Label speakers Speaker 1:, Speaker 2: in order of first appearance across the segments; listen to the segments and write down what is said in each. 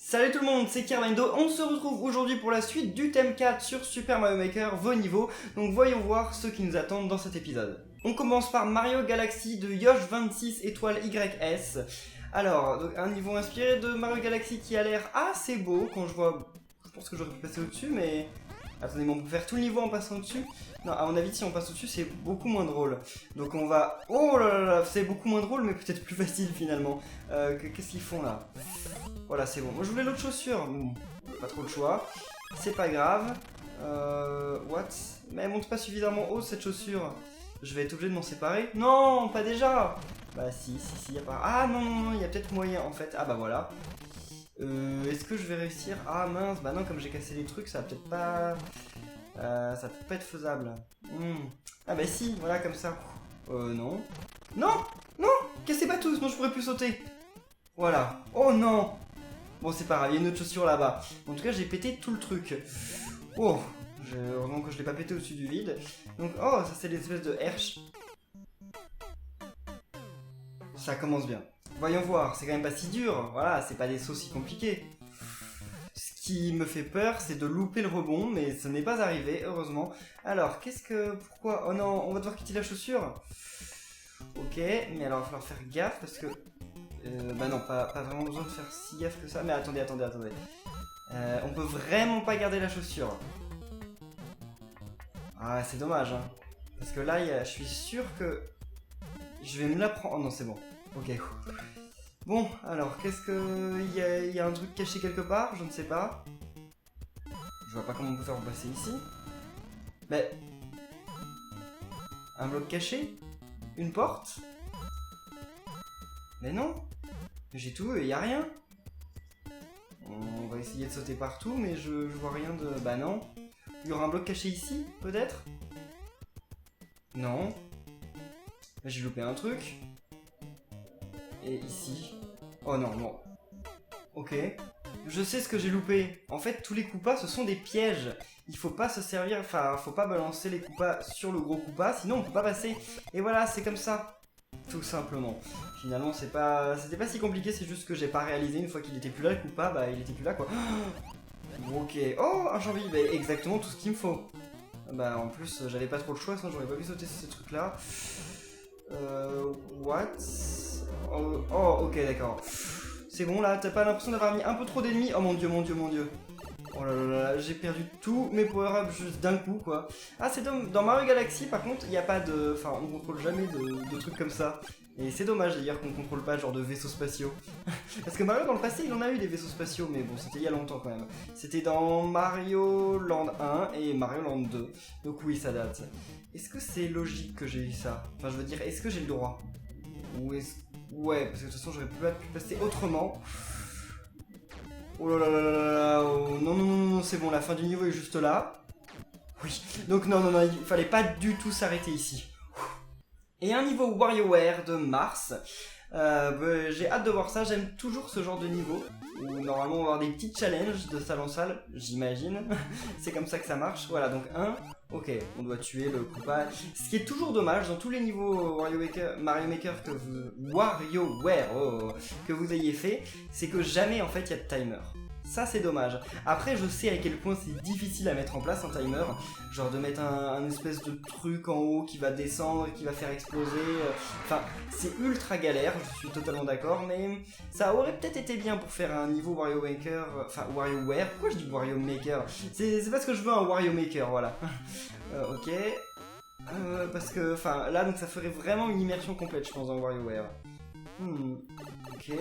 Speaker 1: Salut tout le monde, c'est Kerlindo, on se retrouve aujourd'hui pour la suite du thème 4 sur Super Mario Maker, vos niveaux, donc voyons voir ce qui nous attend dans cet épisode. On commence par Mario Galaxy de Yosh26 étoile YS. Alors, donc un niveau inspiré de Mario Galaxy qui a l'air assez beau quand je vois... Je pense que j'aurais pu passer au-dessus, mais... Attendez, mais on peut faire tout le niveau en passant au-dessus? Non, à mon avis, si on passe au-dessus, c'est beaucoup moins drôle. Donc on va... Oh là là là, c'est beaucoup moins drôle, mais peut-être plus facile finalement. Qu'est-ce qu'ils font là? Voilà, c'est bon. Moi, je voulais l'autre chaussure. Pas trop le choix. C'est pas grave. What? Mais elle monte pas suffisamment haut, cette chaussure. Je vais être obligé de m'en séparer. Non, pas déjà. Bah si, y a pas... Ah non, il y a peut-être moyen en fait. Ah bah voilà. Est-ce que je vais réussir? Ah mince, bah non, comme j'ai cassé les trucs, ça va peut-être pas... ça va peut-être pas être faisable. Ah bah si, voilà, comme ça. Non. Non. Non. Cassez pas tous, non, je pourrais plus sauter. Voilà. Oh non. Bon, c'est pas grave, il y a une autre chaussure là-bas. En tout cas, j'ai pété tout le truc. Oh, heureusement que je l'ai pas pété au-dessus du vide. Donc, oh, ça c'est l'espèce de herche. Ça commence bien. Voyons voir, c'est quand même pas si dur. Voilà, c'est pas des sauts si compliqués. Ce qui me fait peur, c'est de louper le rebond, mais ce n'est pas arrivé, heureusement. Alors, pourquoi? Oh non, on va devoir quitter la chaussure. Ok, mais alors il va falloir faire gaffe parce que... bah non, pas vraiment besoin de faire si gaffe que ça. Mais attendez. On peut vraiment pas garder la chaussure. Ah, c'est dommage, hein. Parce que là, je suis sûr que... Je vais me la prendre... Oh non, c'est bon. Ok. Bon, alors, qu'est-ce que... Il y a un truc caché quelque part? Je ne sais pas. Je vois pas comment on peut faire pour passer ici. Mais... Un bloc caché? Une porte? Mais non. J'ai tout et y a rien. On va essayer de sauter partout, mais je vois rien de... Bah non. Il y aura un bloc caché ici, peut-être? Non. J'ai loupé un truc. Et ici. Oh non, bon. Ok. Je sais ce que j'ai loupé. En fait, tous les Koopas, ce sont des pièges. Il faut pas se servir... Enfin, faut pas balancer les Koopas sur le gros Koopa, sinon on peut pas passer. Et voilà, c'est comme ça. Tout simplement. Finalement, c'était pas si compliqué, c'est juste que j'ai pas réalisé une fois qu'il était plus là, le Koopa, bah il était plus là quoi. Ok. Oh, un champi, bah, exactement tout ce qu'il me faut. Bah en plus, j'avais pas trop le choix, sinon j'aurais pas pu sauter ces trucs là. What? Oh, ok, d'accord. C'est bon là, t'as pas l'impression d'avoir mis un peu trop d'ennemis? Oh mon dieu. Oh là là là, j'ai perdu tous mes power-ups juste d'un coup quoi. Ah c'est dommage, dans Mario Galaxy par contre il n'y a pas de... Enfin on contrôle jamais de trucs comme ça. Et c'est dommage d'ailleurs qu'on contrôle pas genre de vaisseaux spatiaux. Parce que Mario dans le passé il en a eu des vaisseaux spatiaux mais bon c'était il y a longtemps quand même. C'était dans Mario Land 1 et Mario Land 2. Donc oui ça date. Est-ce que c'est logique que j'ai eu ça? Enfin je veux dire est-ce que j'ai le droit? Ou est-ce... Ouais parce que de toute façon j'aurais pas pu passer autrement. Oh là là là là là, oh, non, c'est bon, la fin du niveau est juste là. Oui, donc non, il fallait pas du tout s'arrêter ici. Et un niveau WarioWare de Mars. J'ai hâte de voir ça, j'aime toujours ce genre de niveau. Où normalement on va avoir des petits challenges de salle en salle, j'imagine. C'est comme ça que ça marche. Voilà, donc ok, on doit tuer le Koopa. Ce qui est toujours dommage dans tous les niveaux Mario Maker WarioWare que vous ayez fait, c'est que jamais en fait il y a de timer. Ça c'est dommage. Après je sais à quel point c'est difficile à mettre en place un timer. Genre de mettre un espèce de truc en haut qui va descendre, qui va faire exploser. Enfin c'est ultra galère, je suis totalement d'accord. Mais ça aurait peut-être été bien pour faire un niveau Wario Maker. Enfin WarioWare, pourquoi je dis Wario Maker? C'est parce que je veux un Wario Maker, voilà. Ok. Parce que enfin là donc ça ferait vraiment une immersion complète je pense dans WarioWare. Ok.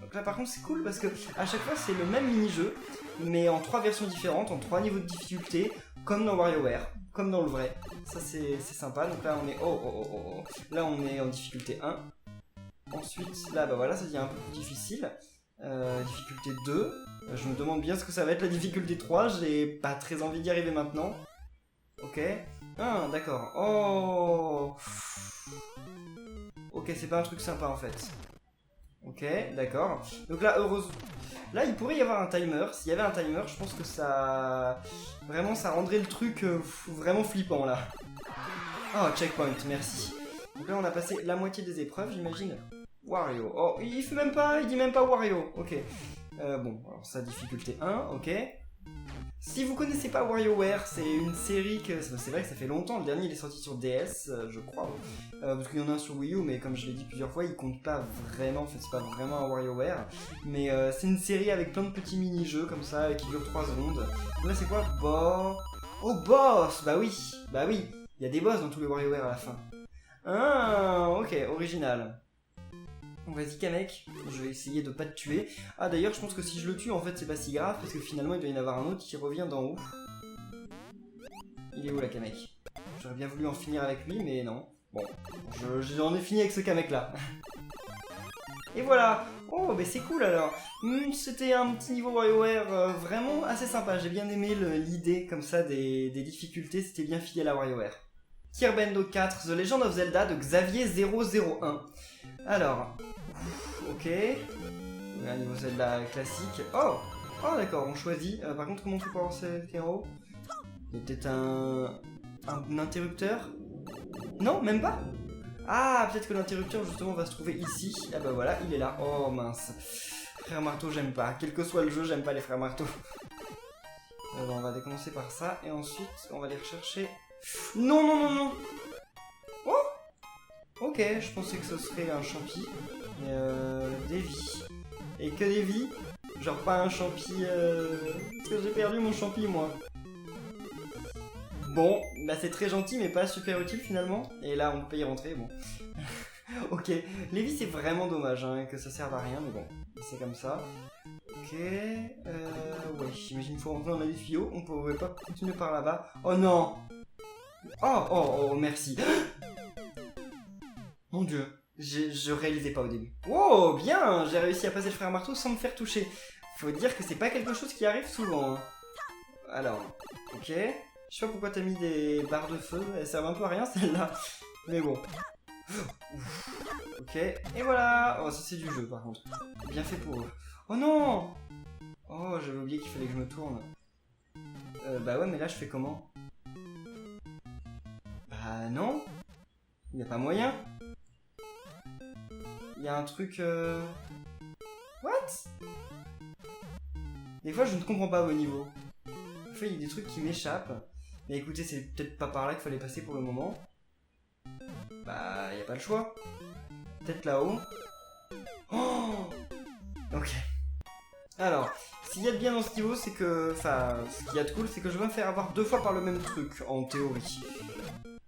Speaker 1: Donc là par contre c'est cool parce que à chaque fois c'est le même mini-jeu mais en 3 versions différentes, en 3 niveaux de difficulté comme dans WarioWare, comme dans le vrai. Ça c'est sympa, donc là on est là on est en difficulté 1. Ensuite là bah voilà ça devient un peu plus difficile. Difficulté 2. Je me demande bien ce que ça va être la difficulté 3, j'ai pas très envie d'y arriver maintenant. Ok. Ah d'accord. Oh. Ok c'est pas un truc sympa en fait. Ok, d'accord. Donc là, là, il pourrait y avoir un timer. S'il y avait un timer, je pense que ça... Vraiment, ça rendrait le truc vraiment flippant, là. Oh, checkpoint, merci. Donc là, on a passé la moitié des épreuves, j'imagine. Wario. Oh, il fait même pas, il dit même pas Wario. Ok. Bon, alors ça, difficulté 1, ok. Si vous connaissez pas WarioWare, c'est une série que... C'est vrai que ça fait longtemps, le dernier il est sorti sur DS, je crois. Parce qu'il y en a un sur Wii U, mais comme je l'ai dit plusieurs fois, il compte pas vraiment, en fait c'est pas vraiment un WarioWare. Mais c'est une série avec plein de petits mini-jeux comme ça, qui durent 3 secondes. Donc là c'est quoi? Oh, boss! Bah oui, il y a des boss dans tous les WarioWare à la fin. Ah, ok, original. Vas-y Kamek, je vais essayer de pas te tuer. Ah d'ailleurs je pense que si je le tue en fait c'est pas si grave parce que finalement il doit y en avoir un autre qui revient d'en haut. Il est où la Kamek? J'aurais bien voulu en finir avec lui mais non. Bon, j'en ai fini avec ce Kamek là. Et voilà. Oh mais c'est cool alors. C'était un petit niveau WarioWare vraiment assez sympa. J'ai bien aimé l'idée comme ça des difficultés, c'était bien fidèle à WarioWare. Kirbendo 4, The Legend of Zelda de Xavier 001. Alors, ok. Un niveau Zelda classique. Oh d'accord, on choisit. Par contre, comment on fait pour avoir cet héros? Il y a peut-être un interrupteur? Non, même pas? Ah, peut-être que l'interrupteur justement va se trouver ici. Ah bah voilà, il est là. Oh mince. Frère Marteau, j'aime pas. Quel que soit le jeu, j'aime pas les frères Marteau. Alors, on va décommencer par ça et ensuite on va les rechercher. Non. Oh, ok, je pensais que ce serait un champi. Mais des vies. Et que des vies. Genre pas un champi... Parce que j'ai perdu mon champi moi. Bon, bah c'est très gentil mais pas super utile finalement. Et là on peut y rentrer, bon. Ok, les vies c'est vraiment dommage hein, que ça serve à rien, mais bon, c'est comme ça. Ok, ouais, j'imagine qu'il faut rentrer dans les tuyaux, on pourrait pas continuer par là-bas. Oh non! Oh, merci. Mon dieu, je réalisais pas au début. Wow, bien, j'ai réussi à passer le frère marteau sans me faire toucher. Faut dire que c'est pas quelque chose qui arrive souvent. Hein. Alors, ok. Je sais pas pourquoi t'as mis des barres de feu, elles servent un peu à rien celles-là. Mais bon. Ok, et voilà. Oh, ça c'est du jeu par contre. Bien fait pour eux. Oh non! Oh, j'avais oublié qu'il fallait que je me tourne. Bah ouais, mais là je fais comment? Bah non. Il n'y a pas moyen. Il y a un truc... What? Des fois je ne comprends pas vos niveaux. Des fois il y a des trucs qui m'échappent. Mais écoutez, c'est peut-être pas par là qu'il fallait passer pour le moment. Bah, y a pas le choix. Peut-être là-haut. Oh! Ok. Alors, s'il y a de bien dans ce niveau, c'est que... Enfin, ce qu'il y a de cool, c'est que je vais me faire avoir 2 fois par le même truc, en théorie.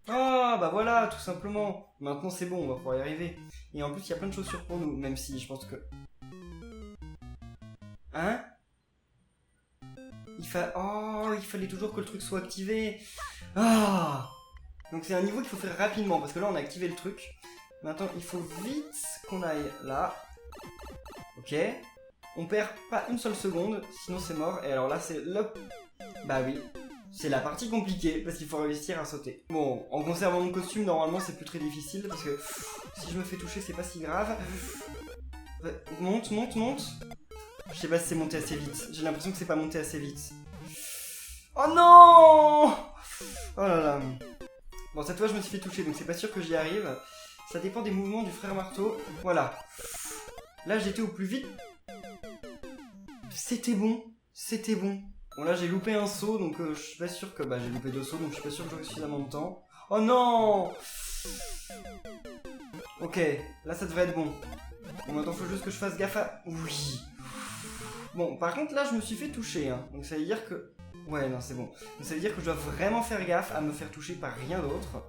Speaker 1: Ah, bah voilà, tout simplement. Maintenant c'est bon, on va pouvoir y arriver. Et en plus, il y a plein de chaussures pour nous, même si je pense que... Hein? Oh, il fallait toujours que le truc soit activé. Ah! Donc c'est un niveau qu'il faut faire rapidement, parce que là on a activé le truc. Maintenant il faut vite qu'on aille là. Ok. On perd pas une seule seconde, sinon c'est mort. Et alors là c'est le... Bah oui. C'est la partie compliquée, parce qu'il faut réussir à sauter. Bon, en conservant mon costume, normalement c'est plus très difficile, parce que si je me fais toucher c'est pas si grave. Monte. Je sais pas si c'est monté assez vite. J'ai l'impression que c'est pas monté assez vite. Oh non! Oh là là. Bon, cette fois je me suis fait toucher, donc c'est pas sûr que j'y arrive. Ça dépend des mouvements du frère marteau. Voilà. Là j'étais au plus vite. C'était bon. Bon là j'ai loupé un saut, donc je suis pas sûr que... Bah j'ai loupé 2 sauts, donc je suis pas sûr que j'aurai suffisamment de temps. Oh non! Ok, là ça devrait être bon. Bon maintenant faut juste que je fasse gaffe à... Oui. Bon par contre là je me suis fait toucher, hein. Donc ça veut dire que... Ouais non c'est bon. Donc ça veut dire que je dois vraiment faire gaffe à me faire toucher par rien d'autre.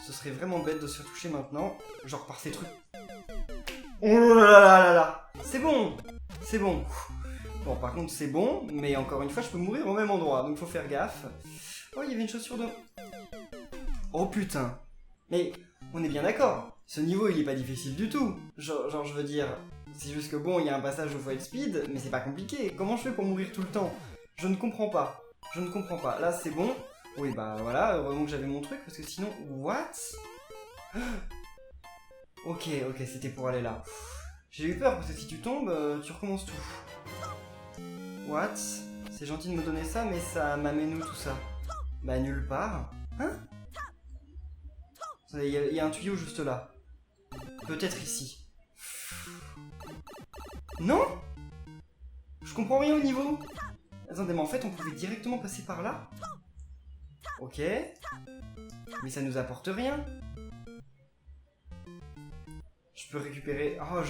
Speaker 1: Ce serait vraiment bête de se faire toucher maintenant. Genre par ces trucs. Oh là là. C'est bon. Bon par contre c'est bon, mais encore une fois je peux mourir au même endroit, donc faut faire gaffe. Oh il y avait une chaussure de... Oh putain. Mais on est bien d'accord, ce niveau il est pas difficile du tout. Genre je veux dire, c'est juste que bon il y a un passage au Fight Speed, mais c'est pas compliqué. Comment je fais pour mourir tout le temps? Je ne comprends pas. Là c'est bon. Oui bah voilà, heureusement que j'avais mon truc, parce que sinon... What? Ok, c'était pour aller là. J'ai eu peur, parce que si tu tombes, tu recommences tout. What? C'est gentil de me donner ça, mais ça m'amène où tout ça? Bah nulle part. Hein? Il y a un tuyau juste là. Peut-être ici. Non? Je comprends rien au niveau. Attendez, mais en fait, on pouvait directement passer par là. Ok. Mais ça nous apporte rien. Je peux récupérer... Oh,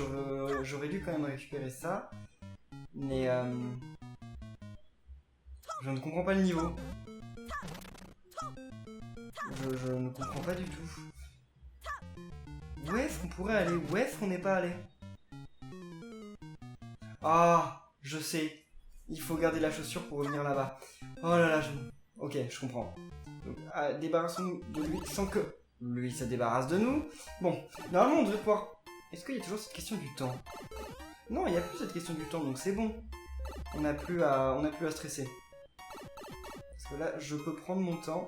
Speaker 1: j'aurais dû quand même récupérer ça. Mais... Je ne comprends pas le niveau. Je ne comprends pas du tout. Où est-ce qu'on pourrait aller? Où est-ce qu'on n'est pas allé? Ah, je sais. Il faut garder la chaussure pour revenir là-bas. Oh là là, ok, je comprends. Donc, débarrassons-nous de lui sans que lui se débarrasse de nous. Bon, normalement on devrait pouvoir... Est-ce qu'il y a toujours cette question du temps? Non, il n'y a plus cette question du temps, donc c'est bon. On n'a plus à stresser. Parce que là, je peux prendre mon temps.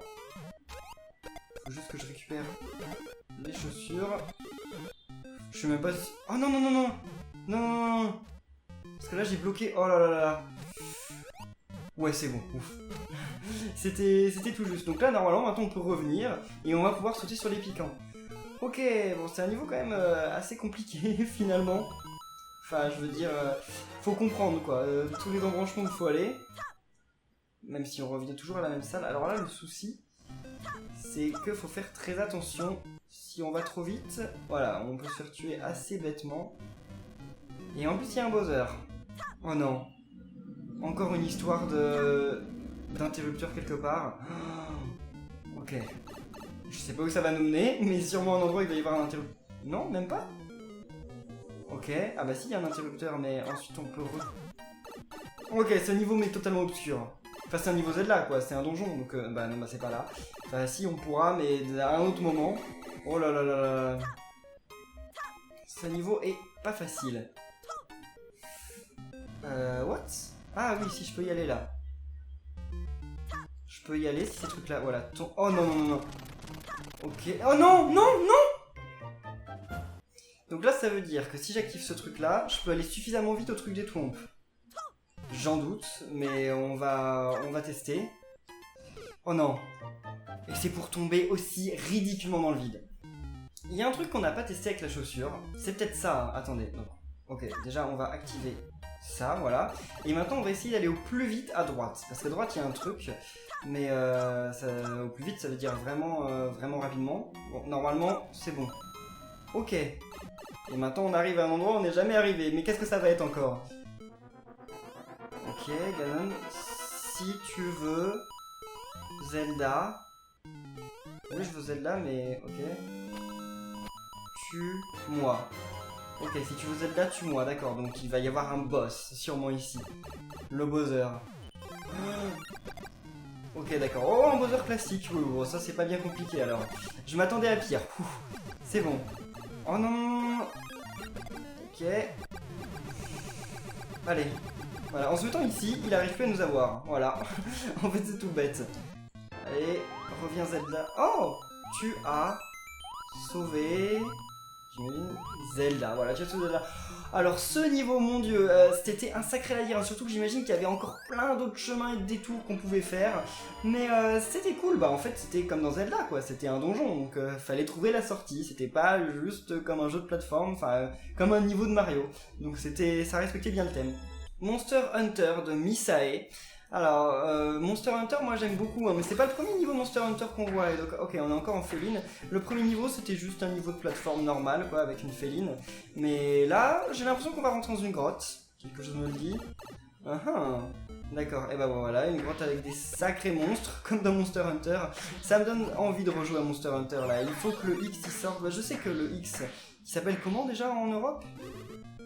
Speaker 1: Faut juste que je récupère les chaussures. Je sais même pas si... Oh non, non, non, non! Non, non, non! Parce que là, j'ai bloqué... Oh là là là! Ouais, c'est bon, ouf. C'était tout juste. Donc là, normalement, maintenant, on peut revenir et on va pouvoir sauter sur les piquants. Ok, bon, c'est un niveau quand même assez compliqué, finalement. Enfin, je veux dire, faut comprendre, quoi. Tous les embranchements où il faut aller. Même si on revient toujours à la même salle. Alors là, le souci, c'est qu'il faut faire très attention. Si on va trop vite, voilà, on peut se faire tuer assez bêtement. Et en plus, il y a un Bowser. Oh non. Encore une histoire d'interrupteur quelque part. Ok. Je sais pas où ça va nous mener, mais sûrement un endroit où il va y avoir un interrupteur. Non, même pas. Ok. Ah bah si, il y a un interrupteur, mais ensuite on peut Ok, ce niveau m'est totalement obscur. Enfin, c'est un niveau Zelda, quoi. C'est un donjon, donc... bah non, bah c'est pas là. Enfin, si, on pourra, mais à un autre moment. Oh là là là là. Ce niveau est pas facile. What? Ah oui, si, je peux y aller là. Je peux y aller si ces trucs là, voilà. Oh non, non, non, non. Ok. Oh non, non, non. Donc là, ça veut dire que si j'active ce truc là, je peux aller suffisamment vite au truc des Thwomp. J'en doute, mais on va tester. Oh non. Et c'est pour tomber aussi ridiculement dans le vide. Il y a un truc qu'on n'a pas testé avec la chaussure. C'est peut-être ça, hein. Attendez. Donc, ok, déjà on va activer ça, voilà. Et maintenant on va essayer d'aller au plus vite à droite. Parce qu'à droite il y a un truc, mais au plus vite ça veut dire vraiment, vraiment rapidement. Bon, normalement c'est bon. Ok. Et maintenant on arrive à un endroit où on n'est jamais arrivé. Mais qu'est-ce que ça va être encore? Ok, Ganon, si tu veux Zelda. Oui, je veux Zelda, mais ok. Tue-moi. Ok, si tu veux Zelda, tue-moi, d'accord. Donc il va y avoir un boss, sûrement ici. Le Bowser. Ok, d'accord. Oh, un Bowser classique. Oui, bon, ça c'est pas bien compliqué alors. Je m'attendais à pire. C'est bon. Oh non. Ok. Allez. Voilà, en se mettant ici, il arrive plus à nous avoir. Voilà. En fait, c'est tout bête. Allez, reviens Zelda. Oh, tu as sauvé... Zelda, voilà, tu as sauvé Zelda. Alors, ce niveau, mon dieu, c'était un sacré labyrinthe. Surtout que j'imagine qu'il y avait encore plein d'autres chemins et de détours qu'on pouvait faire. Mais c'était cool, bah en fait, c'était comme dans Zelda, quoi. C'était un donjon, donc fallait trouver la sortie. C'était pas juste comme un jeu de plateforme, enfin, comme un niveau de Mario. Donc ça respectait bien le thème. Monster Hunter de Misae. Alors, Monster Hunter, moi j'aime beaucoup, hein, mais c'est pas le premier niveau Monster Hunter qu'on voit. Donc, ok, on est encore en féline. Le premier niveau, c'était juste un niveau de plateforme normal, quoi, avec une féline. Mais là, j'ai l'impression qu'on va rentrer dans une grotte. Quelque chose me le dit. D'accord, et bah voilà, une grotte avec des sacrés monstres, comme dans Monster Hunter. Ça me donne envie de rejouer à Monster Hunter, là. Il faut que le X y sorte. Bah, je sais que le X, il s'appelle comment déjà en Europe ?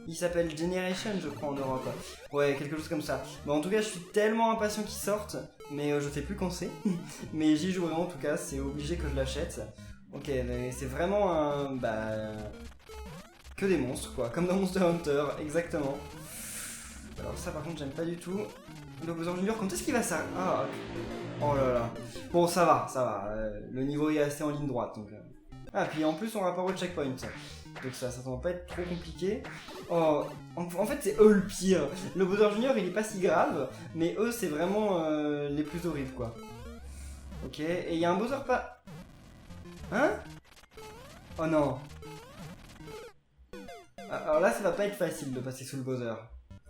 Speaker 1: Il s'appelle Generation, je crois, en Europe. Ouais, quelque chose comme ça. Bon, en tout cas, je suis tellement impatient qu'il sorte, mais je sais plus quand c'est. Mais j'y jouerai en tout cas, c'est obligé que je l'achète. Ok, mais c'est vraiment un... Bah... Que des monstres, quoi. Comme dans Monster Hunter, exactement. Alors ça, par contre, j'aime pas du tout. Le Bowser Junior, quand est-ce qu'il va ça? Ah, oh là là. Bon, ça va, ça va. Le niveau est assez en ligne droite, donc... Ah, puis en plus, on rapport au checkpoint. Donc ça doit pas être trop compliqué. Oh, en fait, c'est eux le pire. Le Bowser Junior, il est pas si grave, mais eux, c'est vraiment les plus horribles, quoi. Ok, et il y a un Bowser pas... Hein? Oh non. Alors là, ça va pas être facile de passer sous le Bowser.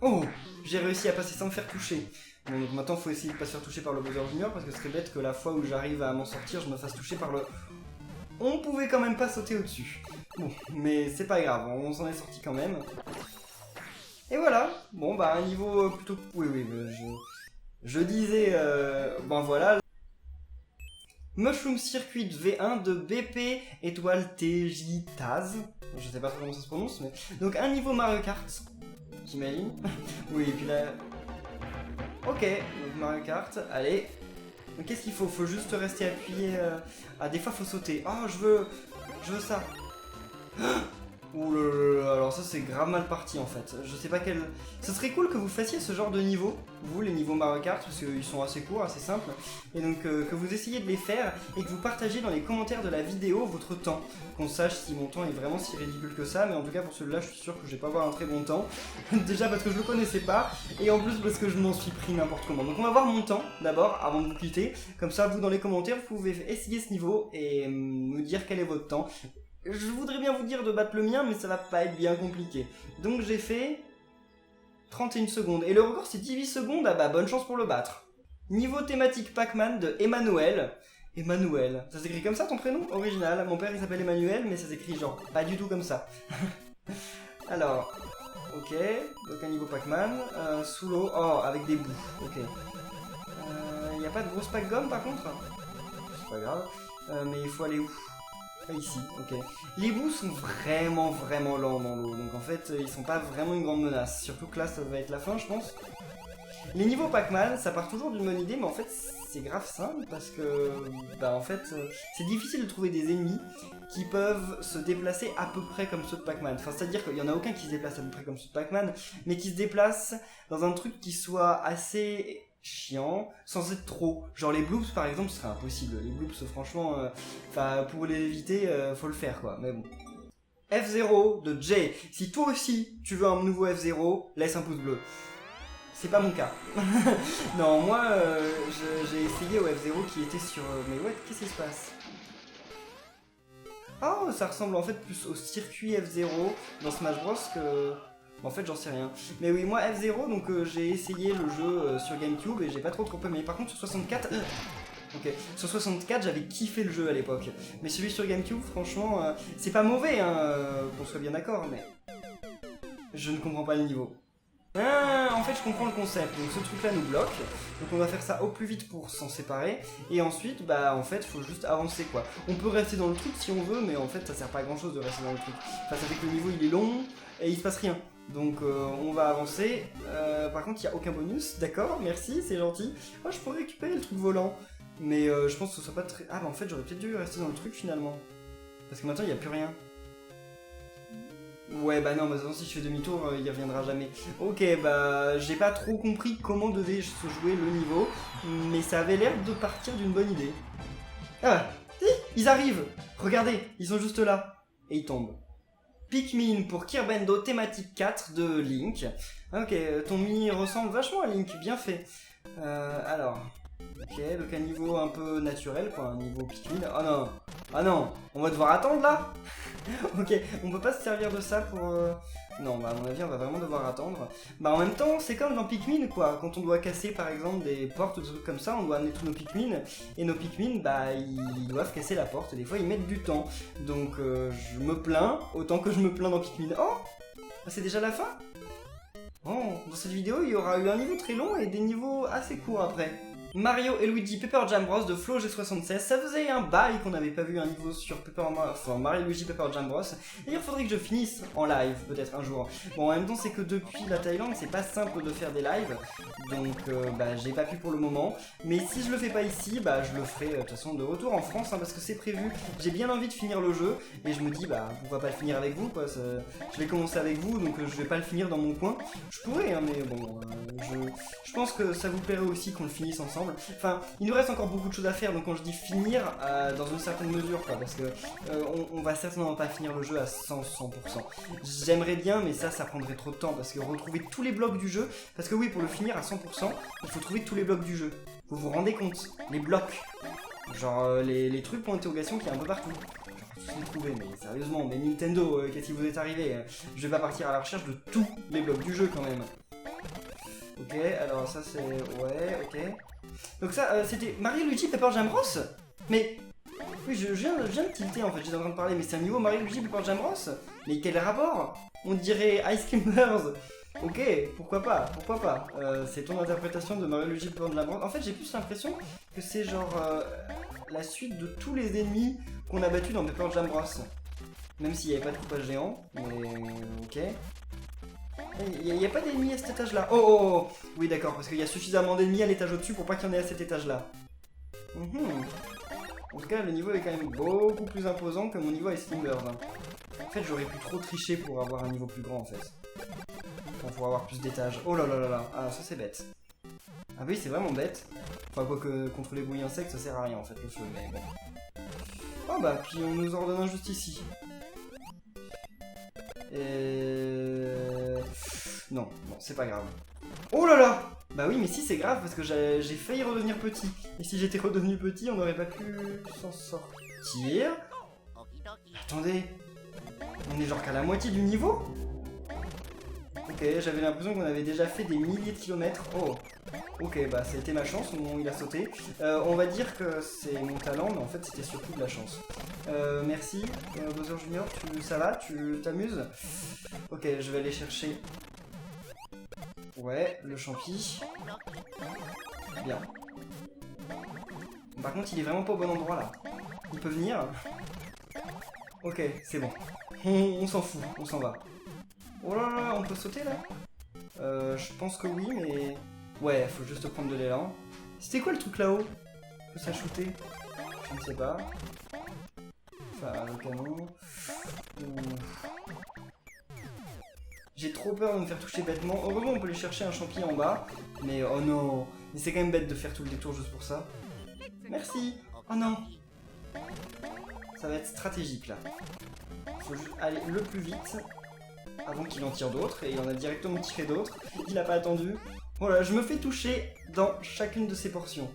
Speaker 1: Oh, j'ai réussi à passer sans me faire toucher. Bon, donc maintenant, il faut essayer de pas se faire toucher par le Bowser Junior, parce que ce serait bête que la fois où j'arrive à m'en sortir, je me fasse toucher par le... On pouvait quand même pas sauter au-dessus. Bon, mais c'est pas grave, on s'en est sorti quand même. Et voilà, bon bah un niveau plutôt... Oui, je disais... Bon voilà... Mushroom Circuit V1 de BP étoile TJ Taz. Je sais pas trop comment ça se prononce, mais... Donc un niveau Mario Kart, j'imagine. Oui, et puis là... Ok, donc Mario Kart, allez. Donc qu'est-ce qu'il faut? Faut juste rester appuyé... Ah, des fois faut sauter. Oh, je veux ça. Ouh là là, alors ça c'est grave mal parti en fait. Je sais pas quel... Ce serait cool que vous fassiez ce genre de niveau, vous les niveaux Mario Kart, parce qu'ils sont assez courts, assez simples. Et donc que vous essayiez de les faire et que vous partagez dans les commentaires de la vidéo votre temps. Qu'on sache si mon temps est vraiment si ridicule que ça, mais en tout cas pour celui-là je suis sûr que je vais pas avoir un très bon temps. Déjà parce que je le connaissais pas, et en plus parce que je m'en suis pris n'importe comment. Donc on va voir mon temps d'abord avant de vous quitter. Comme ça vous dans les commentaires vous pouvez essayer ce niveau et me dire quel est votre temps. Je voudrais bien vous dire de battre le mien, mais ça va pas être bien compliqué. Donc j'ai fait 31 secondes. Et le record c'est 18 secondes, ah bah bonne chance pour le battre. Niveau thématique Pac-Man de Emmanuel. Emmanuel, ça s'écrit comme ça ton prénom? Original. Mon père il s'appelle Emmanuel, mais ça s'écrit genre pas du tout comme ça. Alors, ok, donc un niveau Pac-Man. Sous l'eau, oh, avec des bouts, ok. Y a pas de grosse pack-gomme par contre? C'est pas grave. Mais il faut aller où? Ici, ok. Les bouts sont vraiment lents dans l'eau, donc en fait ils sont pas vraiment une grande menace, surtout que là ça va être la fin je pense. Les niveaux Pac-Man, ça part toujours d'une bonne idée, mais en fait c'est grave simple parce que bah en fait c'est difficile de trouver des ennemis qui peuvent se déplacer à peu près comme ceux de Pac-Man. Enfin c'est à dire qu'il y en a aucun qui se déplace à peu près comme ceux de Pac-Man, mais qui se déplace dans un truc qui soit assez... chiant, sans être trop. Genre les bloops par exemple, ce serait impossible. Les bloops franchement, pour les éviter, faut le faire quoi, mais bon. F0 de Jay. Si toi aussi tu veux un nouveau F0, laisse un pouce bleu. C'est pas mon cas. Non, moi j'ai essayé au F0 qui était sur... Mais ouais, qu'est-ce qui se passe? Oh, ça ressemble en fait plus au circuit F0 dans Smash Bros que... En fait j'en sais rien. Mais oui moi F0 donc j'ai essayé le jeu sur Gamecube et j'ai pas trop aimé. Par contre sur 64... Ok, sur 64 j'avais kiffé le jeu à l'époque. Mais celui sur Gamecube franchement c'est pas mauvais hein, qu'on soit bien d'accord mais... Je ne comprends pas le niveau. Ah, en fait je comprends le concept, donc ce truc là nous bloque, donc on va faire ça au plus vite pour s'en séparer, et ensuite bah en fait faut juste avancer quoi. On peut rester dans le truc si on veut, mais en fait ça sert pas à grand chose de rester dans le truc. Enfin ça fait que le niveau il est long, et il se passe rien. Donc on va avancer, par contre il n'y a aucun bonus, d'accord, merci, c'est gentil. Oh je pourrais récupérer le truc volant, mais je pense que ce soit pas très... Ah bah en fait j'aurais peut-être dû rester dans le truc finalement, parce que maintenant il n'y a plus rien. Ouais bah non, mais si je fais demi-tour, il reviendra jamais. Ok, bah j'ai pas trop compris comment devait se jouer le niveau, mais ça avait l'air de partir d'une bonne idée. Ah, ils arrivent. Regardez, ils sont juste là. Et ils tombent. Pikmin pour Kirbendo thématique 4 de Link. Ok, ton mini ressemble vachement à Link, bien fait. Alors... Ok, donc un niveau un peu naturel, quoi, un niveau Pikmin. Oh non, ah non, on va devoir attendre là. Ok, on peut pas se servir de ça pour... Non, bah à mon avis on va vraiment devoir attendre. Bah en même temps, c'est comme dans Pikmin quoi, quand on doit casser par exemple des portes ou des trucs comme ça, on doit amener tous nos Pikmin, et nos Pikmin, bah ils doivent casser la porte, et des fois ils mettent du temps. Donc je me plains, autant que je me plains dans Pikmin. Oh, c'est déjà la fin. Oh, dans cette vidéo il y aura eu un niveau très long et des niveaux assez courts après. Mario et Luigi Paper Jam Bros de Flo G76, ça faisait un bail qu'on n'avait pas vu un niveau sur Mario et Luigi Paper Jam Bros. Et il faudrait que je finisse en live, peut-être un jour. Bon, en même temps, c'est que depuis la Thaïlande, c'est pas simple de faire des lives, donc bah j'ai pas pu pour le moment. Mais si je le fais pas ici, bah je le ferai de toute façon de retour en France, hein, parce que c'est prévu. J'ai bien envie de finir le jeu, et je me dis, bah pourquoi pas le finir avec vous, quoi. Je vais commencer avec vous, donc je vais pas le finir dans mon coin. Je pourrais, hein, mais bon, je pense que ça vous plairait aussi qu'on le finisse ensemble. Enfin, il nous reste encore beaucoup de choses à faire, donc quand je dis finir, dans une certaine mesure, quoi, parce que on va certainement pas finir le jeu à 100%. J'aimerais bien, mais ça prendrait trop de temps, parce que retrouver tous les blocs du jeu, parce que oui, pour le finir à 100%, il faut trouver tous les blocs du jeu. Vous vous rendez compte? Les blocs, genre les trucs pour interrogation qu'il y a un peu partout. Je les trouver, mais sérieusement, mais Nintendo, qu'est-ce qui vous est arrivé? Je vais pas partir à la recherche de tous les blocs du jeu quand même. Ok, alors ça c'est... Ouais, ok. Donc ça, c'était Mario Luigi Paper Jam Bros. Mais... Oui, je viens de tilter en fait, j'étais en train de parler, mais c'est un niveau Mario Luigi Paper Jam Bros. Mais quel rapport? On dirait Ice Cream Birds. Ok, pourquoi pas, pourquoi pas. C'est ton interprétation de Mario Luigi Paper Jam Bros. En fait, j'ai plus l'impression que c'est genre la suite de tous les ennemis qu'on a battus dans Paper Jam Bros. Même s'il n'y avait pas de coupage géant, mais ok. Il n'y a pas d'ennemis à cet étage-là. Oh, oh, oh. Oui, d'accord, parce qu'il y a suffisamment d'ennemis à l'étage au-dessus pour pas qu'il y en ait à cet étage-là. En tout cas, le niveau est quand même beaucoup plus imposant que mon niveau Ice Cream Birds. En fait, j'aurais pu trop tricher pour avoir un niveau plus grand, en fait. Enfin, pour avoir plus d'étages. Oh là là là là. Ah, ça c'est bête. Ah oui, c'est vraiment bête. Enfin, quoique contre les bouillies insectes, ça sert à rien, en fait, le feu, mais bon. Oh bah, puis on nous ordonne un juste ici. Non, c'est pas grave. Oh là là! Bah oui, mais si, c'est grave, parce que j'ai failli redevenir petit. Et si j'étais redevenu petit, on n'aurait pas pu s'en sortir. Attendez, on est genre qu'à la moitié du niveau? Ok, j'avais l'impression qu'on avait déjà fait des milliers de kilomètres. Oh, ok, bah ça a été ma chance au moment où il a sauté. On va dire que c'est mon talent, mais en fait c'était surtout de la chance. Merci, Bowser Junior, ça va? Tu t'amuses? Ok, je vais aller chercher... Ouais, le champi. Bien. Par contre, il est vraiment pas au bon endroit là. Il peut venir? Ok, c'est bon. On s'en fout, on s'en va. Oh là là, on peut sauter là? Je pense que oui, mais... Ouais, faut juste prendre de l'élan. C'était quoi le truc là-haut? Que ça shooter? Je ne sais pas. Enfin, le canon... J'ai trop peur de me faire toucher bêtement. Heureusement, on peut aller chercher un champi en bas. Mais oh non! Mais c'est quand même bête de faire tout le détour juste pour ça. Merci! Oh non! Ça va être stratégique là. Faut juste aller le plus vite avant qu'il en tire d'autres. Et il en a directement tiré d'autres. Il a pas attendu. Voilà, je me fais toucher dans chacune de ces portions.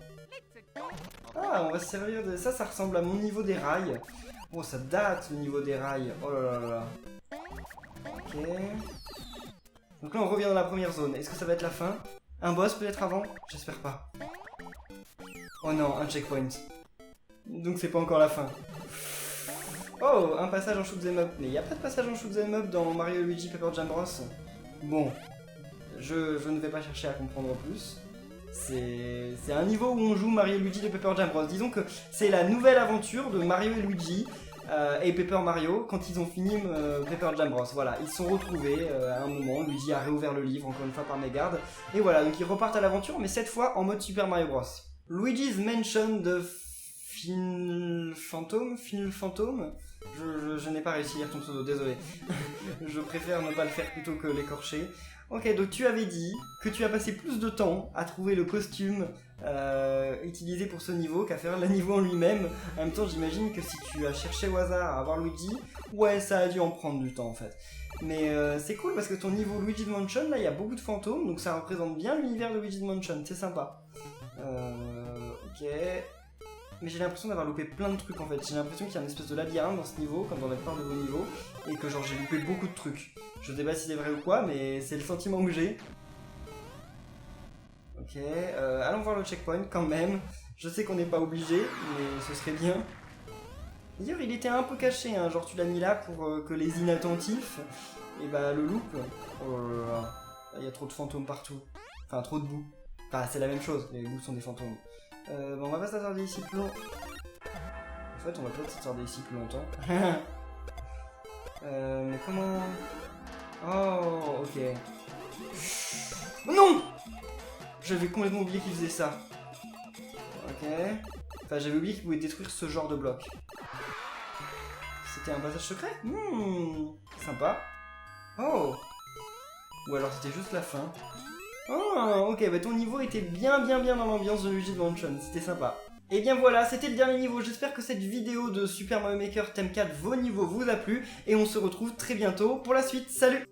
Speaker 1: Ah, on va se servir de ça. Ça ressemble à mon niveau des rails. Oh, ça date le niveau des rails. Oh là là là là. Ok. Donc là, on revient dans la première zone. Est-ce que ça va être la fin? Un boss peut-être avant? J'espère pas. Oh non, un checkpoint. Donc c'est pas encore la fin. Oh, un passage en shoot'em up. Mais il n'y a pas de passage en shoot'em up dans Mario Luigi Paper Jam Bros. Bon, je ne vais pas chercher à comprendre plus. C'est un niveau où on joue Mario et Luigi de Paper Jam Bros. Disons que c'est la nouvelle aventure de Mario et Luigi et Paper Mario quand ils ont fini Paper Jam Bros. Voilà, ils se sont retrouvés à un moment. Luigi a réouvert le livre encore une fois par mégarde. Et voilà, donc ils repartent à l'aventure, mais cette fois en mode Super Mario Bros. Luigi's Mansion de Final Phantom. Je n'ai pas réussi à lire ton pseudo, désolé. Je préfère ne pas le faire plutôt que l'écorcher. Ok, donc tu avais dit que tu as passé plus de temps à trouver le costume utilisé pour ce niveau qu'à faire le niveau en lui-même. En même temps, j'imagine que si tu as cherché au hasard à avoir Luigi, ouais, ça a dû en prendre du temps en fait. Mais c'est cool parce que ton niveau Luigi's Mansion, là, il y a beaucoup de fantômes, donc ça représente bien l'univers de Luigi's Mansion, c'est sympa. Ok... Mais j'ai l'impression d'avoir loupé plein de trucs en fait. J'ai l'impression qu'il y a une espèce de labyrinthe dans ce niveau, comme dans la plupart de vos niveaux, et que genre j'ai loupé beaucoup de trucs. Je sais pas si c'est vrai ou quoi, mais c'est le sentiment que j'ai. Ok, allons voir le checkpoint quand même. Je sais qu'on n'est pas obligé, mais ce serait bien. D'ailleurs, il était un peu caché, hein. Genre tu l'as mis là pour que les inattentifs, et bah le loupent. Oh là là, il y a trop de fantômes partout. Enfin, trop de boue. Enfin, c'est la même chose, les boues sont des fantômes. Bon, on va pas s'attarder ici plus longtemps. En fait, on va peut-être s'attarder ici plus longtemps. Mais comment... Oh, ok. Oh, non! J'avais complètement oublié qu'il faisait ça. Ok. Enfin, j'avais oublié qu'il pouvait détruire ce genre de bloc. C'était un passage secret? Sympa. Oh! Ou alors c'était juste la fin. Oh, ok, bah ton niveau était bien dans l'ambiance de Luigi's Mansion, c'était sympa. Et bien voilà, c'était le dernier niveau, j'espère que cette vidéo de Super Mario Maker Thème 4, vos niveaux vous a plu, et on se retrouve très bientôt pour la suite, salut!